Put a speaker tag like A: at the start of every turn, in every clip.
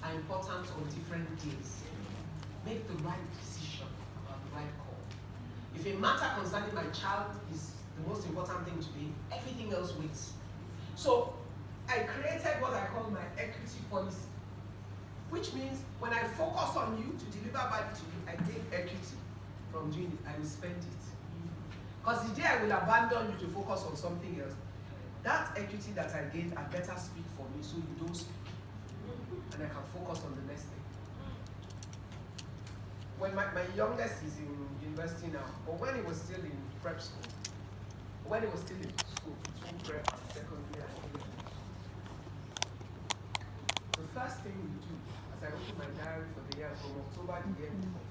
A: are important on different days. Make the right decision about the right call. If a matter concerning my child is the most important thing today, everything else waits. So I created what I call my equity policy, which means when I focus on you to deliver value to you, I take equity from doing it. I will spend it. Because the day I will abandon you to focus on something else, that equity that I gained, I better speak for me so you don't speak. And I can focus on the next thing. When my youngest is in university now, or when he was still in prep school, when he was still in school, between prep and secondary and elementary, the first thing we do, as I open my diary for the year from October the year before,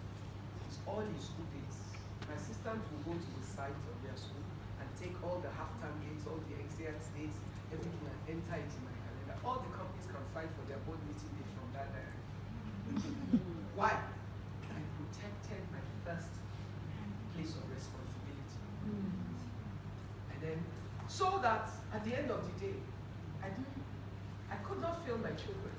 A: is all his school dates. My assistant will go to the site of their school and take all the half-term dates, all the exit dates, everything, and enter it in my calendar. All the companies can fight for their board meeting date from that diary. Why? I protected my first place of responsibility. And then, so that at the end of the day, I could not fail my children.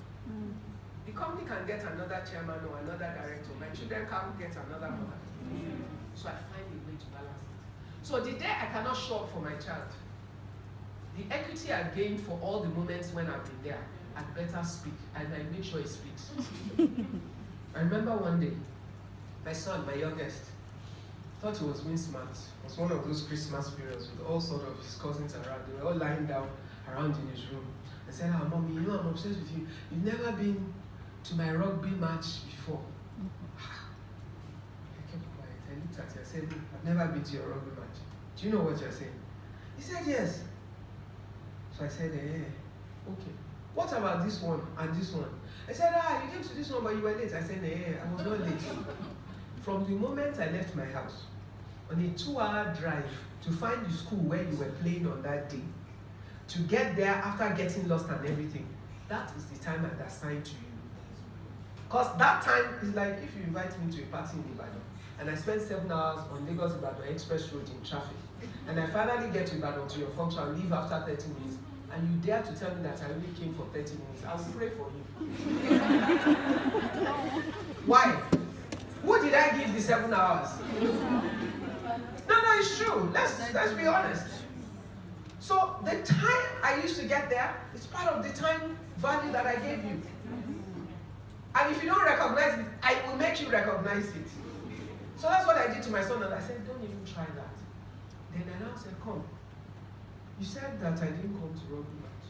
A: The company can get another chairman or another director. My children can't get another mother. So I find a way to balance it. So the day I cannot show up for my child, the equity I gained for all the moments when I've been there, I better speak, and I make sure he speaks. I remember one day, my son, my youngest, thought he was being smart. It was one of those Christmas periods with all sorts of his cousins around. They were all lying down around in his room. I said, "Ah, Mommy, you know I'm obsessed with you. You've never been to my rugby match before." I kept quiet. I looked at him. I said, "I've never been to your rugby match. Do you know what you're saying?" He said, "Yes." So I said, "Okay. What about this one and this one?" I said, "You came to this one, but you were late." I said, I was not late. From the moment I left my house, on a 2-hour drive to find the school where you were playing on that day, to get there after getting lost and everything, that is the time I'd assigned to you. Because that time is like if you invite me to a party in Ibadan, and I spend 7 hours on Lagos-Ibadan Express Road in traffic, and I finally get to Ibadan to your function and leave after 30 minutes, and you dare to tell me that I only came for 30 minutes, I will pray for you. Why? Who did I give the 7 hours? No, it's true. Let's be honest. So the time I used to get there is part of the time value that I gave you. And if you don't recognize it, I will make you recognize it. So that's what I did to my son, and I said, "Don't even try that." Then I now said, "Come. You said that I didn't come to rugby match.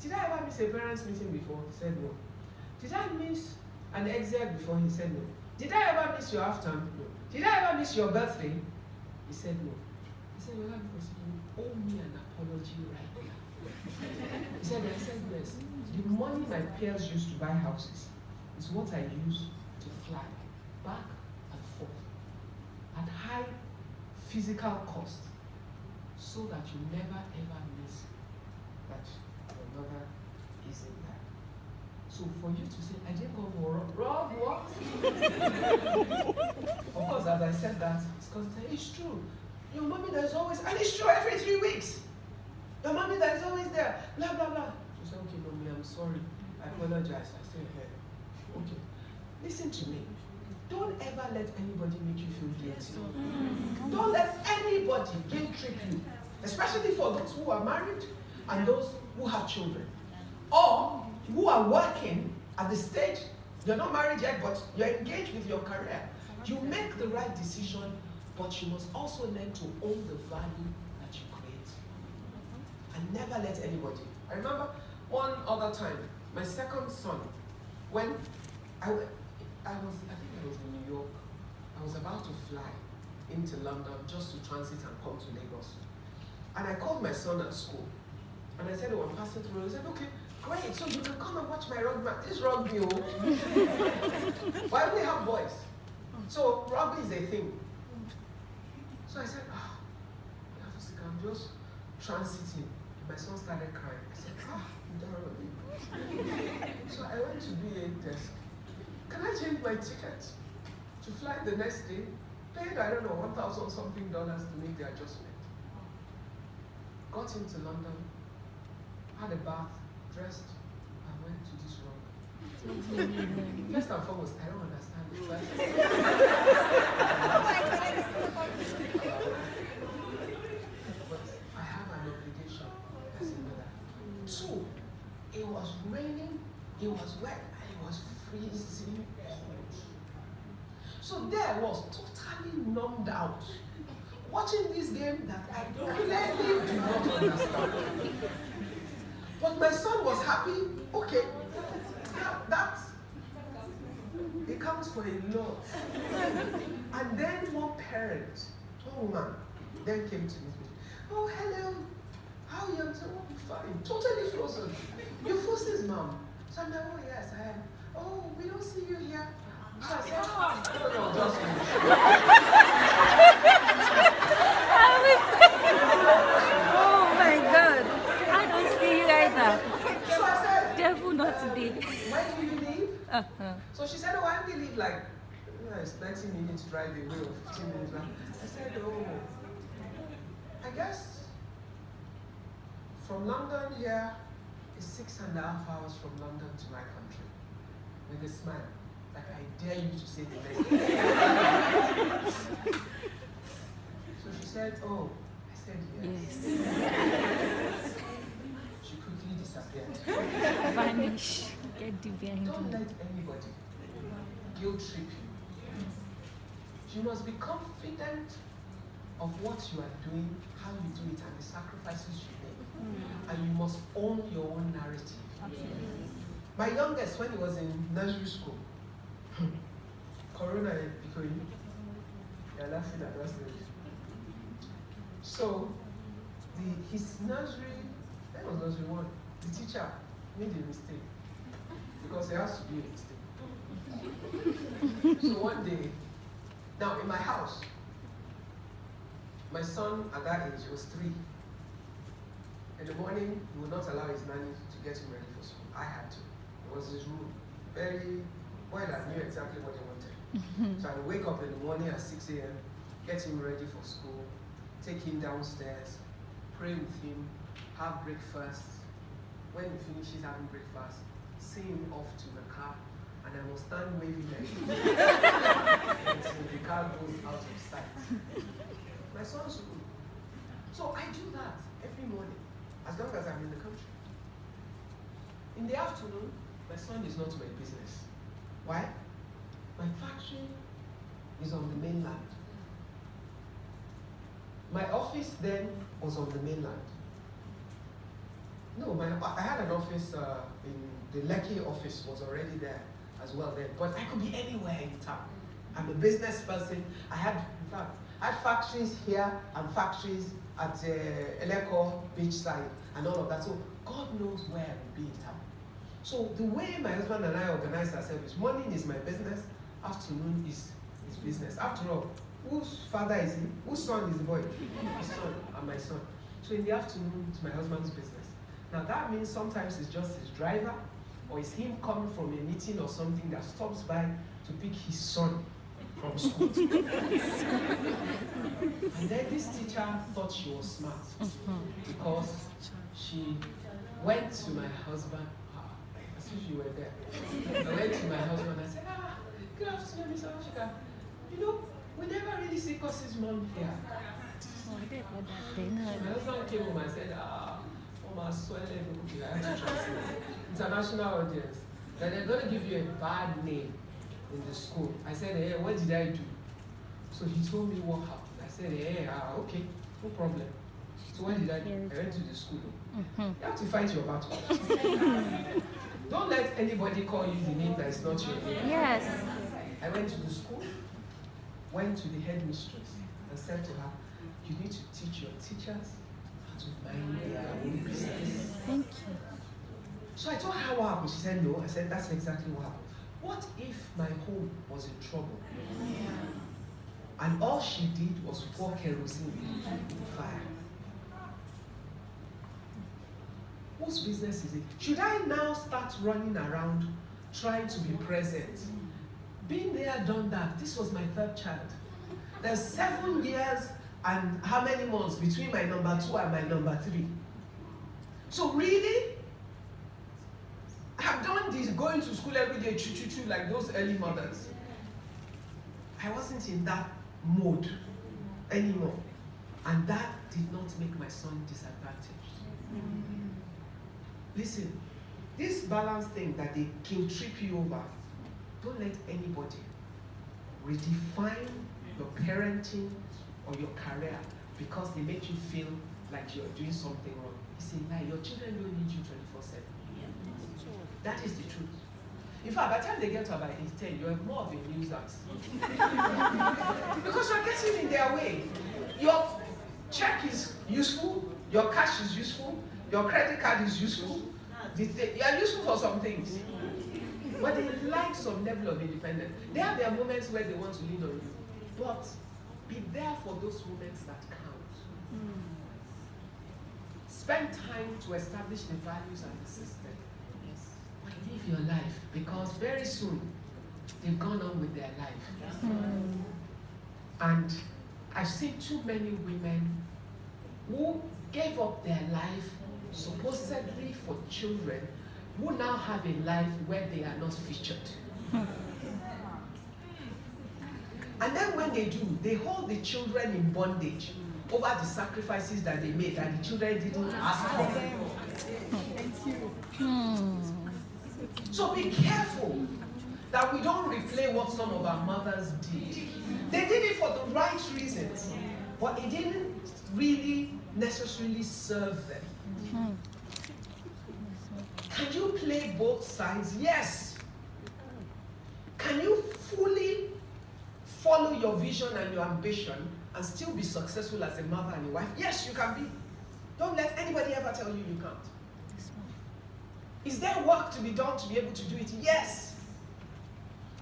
A: Did I ever miss a parents' meeting before?" He said, "No." "Did I miss an exec before?" He said, "No." "Did I ever miss your afternoon?" "No." "Did I ever miss your birthday?" He said, "No." He said, "Well, because you owe me an apology right now." He said, "I said, yes. The money my peers used to buy houses is what I use to fly back and forth at high physical cost, so that you never ever miss that your mother isn't there. So for you to say, I didn't go for Rob, what?" Of course, as I said that, it's because it's true. Your mommy that is always, and it's true every 3 weeks. Your mommy that is always there, blah, blah, blah. She said, "Okay, Mommy, I'm sorry. I apologize." I said, "Hey, okay. Listen to me. Don't ever let anybody make you feel guilty. Don't let anybody guilt trip you, especially for those who are married and those who have children, or who are working at the stage, you're not married yet, but you're engaged with your career. You make the right decision, but you must also learn to own the value that you create. And never let anybody." I remember one other time, my second son, when I think I was in New York. I was about to fly into London just to transit and come to Lagos. And I called my son at school. And I said, "Oh, I'm passing through." He said, "Okay, great, so you can come and watch my rugby. This rugby, oh." Why do we have boys? So rugby is a thing. So I said, Awosika, I'm just transiting. My son started crying. I said, So I went to BA desk. "Can I change my ticket to fly the next day?" Paid, I don't know, $1,000 something to make the adjustment. Got into London, had a bath, dressed, and went to this rugby. First and foremost, I don't understand it. But I have an obligation as a mother. Two, it was raining, it was wet, and it was freezing cold. So there I was, totally numbed out, watching this game that I clearly do not understand. But my son was happy. Okay, that it counts for a lot. And then one parent, one woman, then came to me. Oh, hello. How are you? I said, oh, I'm fine. Totally frozen. You're Foster's mom. So I'm like, oh, yes, I am. Oh, we don't see you here. So I said, oh, no, just
B: Oh my God. I don't see you either.
A: So I said,
B: Devil not today.
A: when do you leave? So she said, oh, I only leave like, it's 90 minutes drive away or 15 minutes drive. I said, oh, I guess from London here is 6.5 hours from London to my country. With a smile, like I dare you to say the next. So she said, oh, I said yes. She quickly disappeared.
B: Vanish. Get the behind
A: Don't
B: you.
A: let anybody guilt trip you. You must be confident of what you are doing, how you do it, and the sacrifices you make. And you must own your own narrative.
B: Absolutely.
A: My youngest, when he was in nursery school, Corona Ibukun, you're laughing at us. So, his nursery, that was nursery one, the teacher made a mistake. Because there has to be a mistake. So one day, now in my house, my son at that age was 3. In the morning, he would not allow his nanny to get him ready for school. I had to. It was his rule. Very well, I knew exactly what he wanted. So I would wake up in the morning at 6 a.m., get him ready for school, take him downstairs, pray with him, have breakfast. When he finishes having breakfast, send him off to the car, and I will stand waving at him until the car goes out of sight. My son's school. So I do that every morning, as long as I'm in the country. In the afternoon, my son is not my business. Why? My factory is on the mainland. My office then was on the mainland. No, I had an office in the Lekki office was already there as well then, but I could be anywhere in town. I'm a business person. I had, in fact, I had factories here and factories at Eleko beachside and all of that. So God knows where I would be in town. So the way my husband and I organize ourselves is morning is my business, afternoon is his business. After all, whose father is he? Whose son is the boy? His son and my son. So in the afternoon, it's my husband's business. Now that means sometimes it's just his driver, or it's him coming from a meeting or something that stops by to pick his son from school. And then this teacher thought she was smart because she went to my husband, as if you were there. I went to my husband and said, good afternoon, Mr. Awosika. You know, we never really see Kosi's mom here.
B: Oh, I didn't know that.
A: My husband came home and said, I have to translate. International audience. That they're going to give you a bad name in the school. I said, hey, what did I do? So he told me what happened. I said, hey, okay, no problem. So what did I do? I went to the school. You have to fight your battle. Don't let anybody call you the name that is not your name.
B: Yes.
A: I went to the school, went to the headmistress and said to her, you need to teach your teachers how to mind their own business.
B: Thank you.
A: So I told her what happened. She said no. I said that's exactly what happened. What if my home was in trouble? And all she did was pour kerosene in the fire. Whose business is it? Should I now start running around trying to be present? Been there, done that. This was my 3rd child. There's 7 years and how many months between my number 2 and my number 3. So really, have done this, going to school every day, choo like those early mothers. I wasn't in that mode anymore. And that did not make my son disadvantaged. Listen, this balance thing that they can trip you over, don't let anybody redefine your parenting or your career because they make you feel like you're doing something wrong. It's a lie. Your children don't need you 24/7. That is the truth. In fact, by the time they get to about 8-10, you're more of a nuisance. Because you're getting in their way. Your check is useful, your cash is useful, your credit card is useful. You are useful for some things. But they like some level of independence. They have their moments where they want to lean on you. But be there for those moments that count. Spend time to establish the values and the system. But live your life, because very soon they've gone on with their life. And I've seen too many women who gave up their life supposedly for children, who now have a life where they are not featured. And then when they do, they hold the children in bondage over the sacrifices that they made that the children didn't ask for. So be careful that we don't replay what some of our mothers did. They did it for the right reasons, but it didn't really necessarily serve them. Can you play both sides? Yes. Can you fully follow your vision and your ambition and still be successful as a mother and a wife? Yes, you can be. Don't let anybody ever tell you you can't. Is there work to be done to be able to do it? Yes.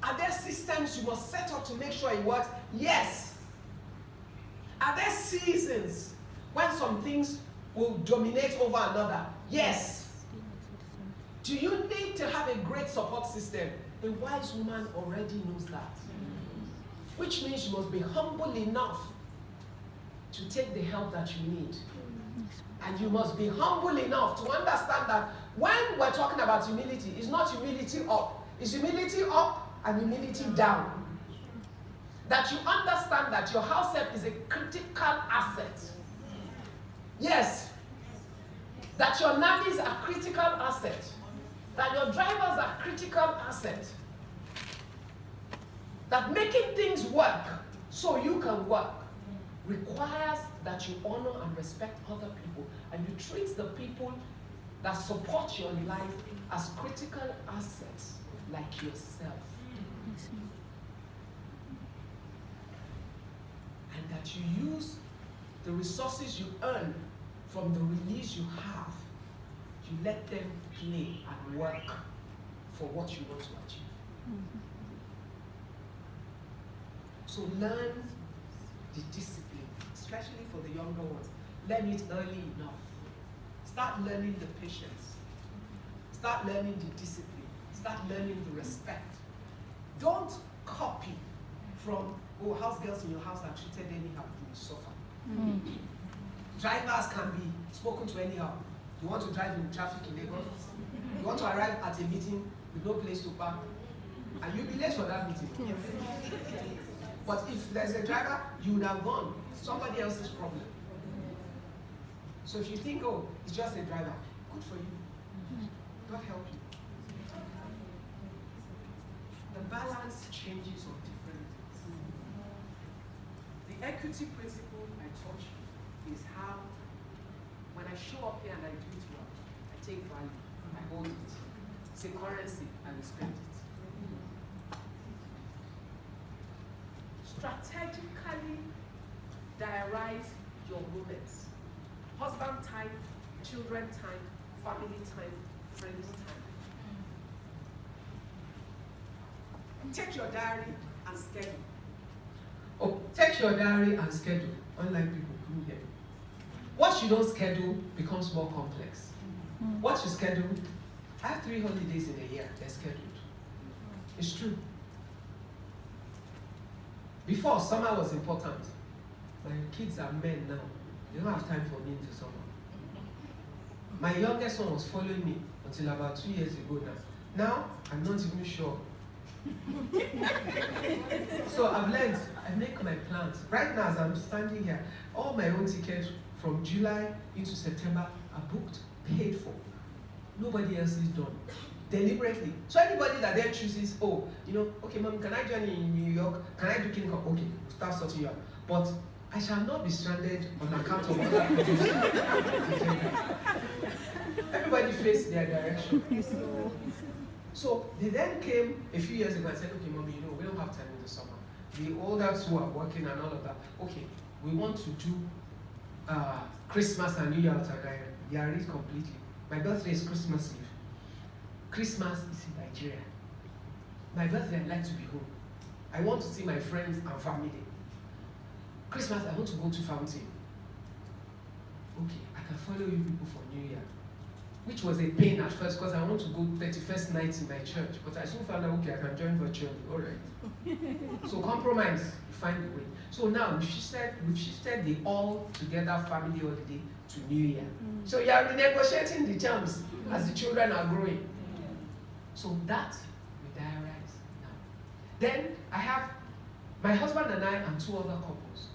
A: Are there systems you must set up to make sure it works? Yes. Are there seasons when some things will dominate over another? Yes. Do you need to have a great support system? A wise woman already knows that. Which means you must be humble enough to take the help that you need. And you must be humble enough to understand that when we're talking about humility, it's not humility up. It's humility up and humility down. That you understand that your house help is a critical asset. Yes. That your nannies are critical asset. That your drivers are critical asset. That making things work so you can work requires that you honor and respect other people, and you treat the people that support your life as critical assets like yourself. And that you use the resources you earn from the release you have, you let them play and work for what you want to achieve. So learn the discipline, especially for the younger ones. Learn it early enough. Start learning the patience. Start learning the discipline. Start learning the respect. Don't copy from, oh, house girls in your house are treated anyhow, you will suffer. Drivers can be spoken to anyhow. You want to drive in traffic in Lagos? You want to arrive at a meeting with no place to park? And you'll be late for that meeting. But if there's a driver, you would have gone. It's somebody else's problem. So if you think, oh, it's just a driver, good for you. God help you. The balance changes on different things. The equity principle I taught you is how, when I show up here and I do it well, I take value, I hold it. It's a currency, and I spend it. Strategically diarize your moments. Husband time, children time, family time, friends time. Take your diary and schedule. Oh, take your diary and schedule, unlike people who here. What you don't schedule becomes more complex. What you schedule, I have 3 holidays in a year, they're scheduled. It's true. Before, summer was important. My kids are men now. They don't have time for me into summer. My youngest one was following me until about 2 years ago now. Now, I'm not even sure. So I've learned, I make my plans. Right now, as I'm standing here, all my own tickets from July into September are booked, paid for. Nobody else is done. Deliberately. So anybody that then chooses, oh, okay, mom, can I join in New York? Can I do King Kong? Okay, start sorting you out. But I shall not be stranded on account of other people's agenda. Everybody faced their direction. So they then came a few years ago and said, okay, mommy, we don't have time in the summer. The oldest who are working and all of that, okay, we want to do Christmas and New Year outside. I yaris completely. My birthday is Christmas Eve. Christmas is in Nigeria. My birthday, I like to be home. I want to see my friends and family. Christmas, I want to go to Fountain. Okay, I can follow you people for New Year. Which was a pain at first because I want to go 31st night in my church. But I soon found out, okay, I can join virtually. All right. So compromise, you find a way. So now we've shifted the all-together family holiday to New Year. So you are renegotiating the terms as the children are growing. So that we diarize now. Then I have my husband and I and two other couples.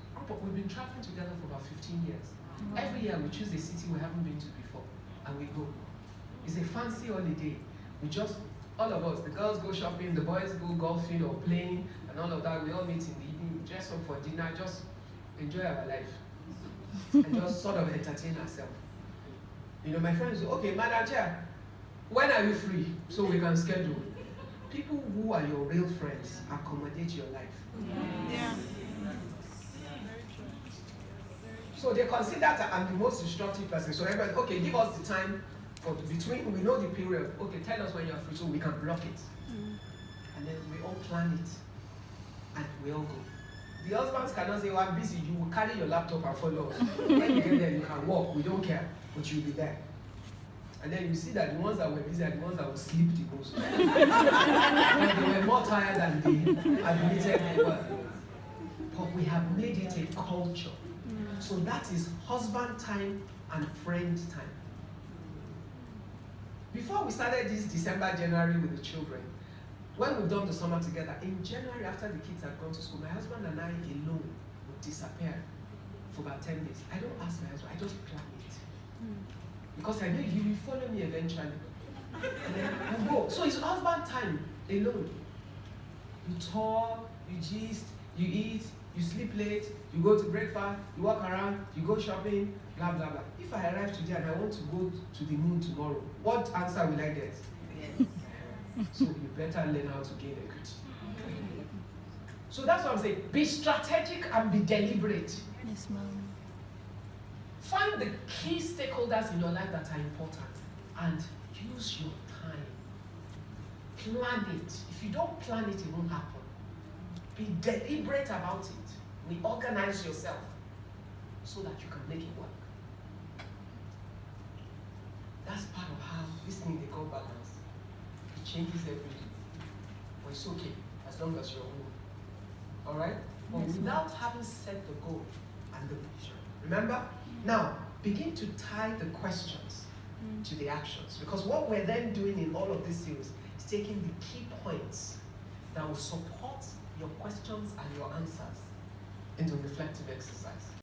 A: We've been traveling together for about 15 years. Every year we choose a city we haven't been to before and we go. It's a fancy holiday. We just, all of us, the girls go shopping, the boys go golfing or playing and all of that. We all meet in the evening, dress up for dinner, just enjoy our life and just sort of entertain ourselves. My friends say, okay, Madam Chair, when are you free so we can schedule? People who are your real friends accommodate your life.
B: Yeah.
A: So they consider that I'm the most destructive person. So everybody, okay, give us the time for between, we know the period. Okay, tell us when you're free so we can block it. And then we all plan it. And we all go. The husbands cannot say, oh, I'm busy. You will carry your laptop and follow us. When you get there, you can walk. We don't care. But you'll be there. And then you see that the ones that were busy are the ones that will sleep the most. And they were more tired than they admitted they were. But we have made it a culture. So that is husband time and friend time. Before we started this December, January with the children, when we've done the summer together, in January after the kids had gone to school, my husband and I alone would disappear for about 10 days. I don't ask my husband, I just plan it. Because I know he will follow me eventually. And then we'll go. So it's husband time alone. You talk, you gist, you eat, you sleep late, you go to breakfast, you walk around, you go shopping, blah, blah, blah. If I arrive today and I want to go to the moon tomorrow, what answer will I get? Yes. So you better learn how to gain equity. So that's what I'm saying. Be strategic and be deliberate.
B: Yes, ma'am.
A: Find the key stakeholders in your life that are important and use your time. Plan it. If you don't plan it, it won't happen. Be deliberate about it. Reorganize yourself so that you can make it work. That's part of how this thing they call balance. It changes everything. But it's okay as long as you're home. Alright? But
B: Yes,
A: without having set the goal and the vision. Remember? Now, begin to tie the questions to the actions. Because what we're then doing in all of this series is taking the key points that will support your questions and your answers into reflective exercise.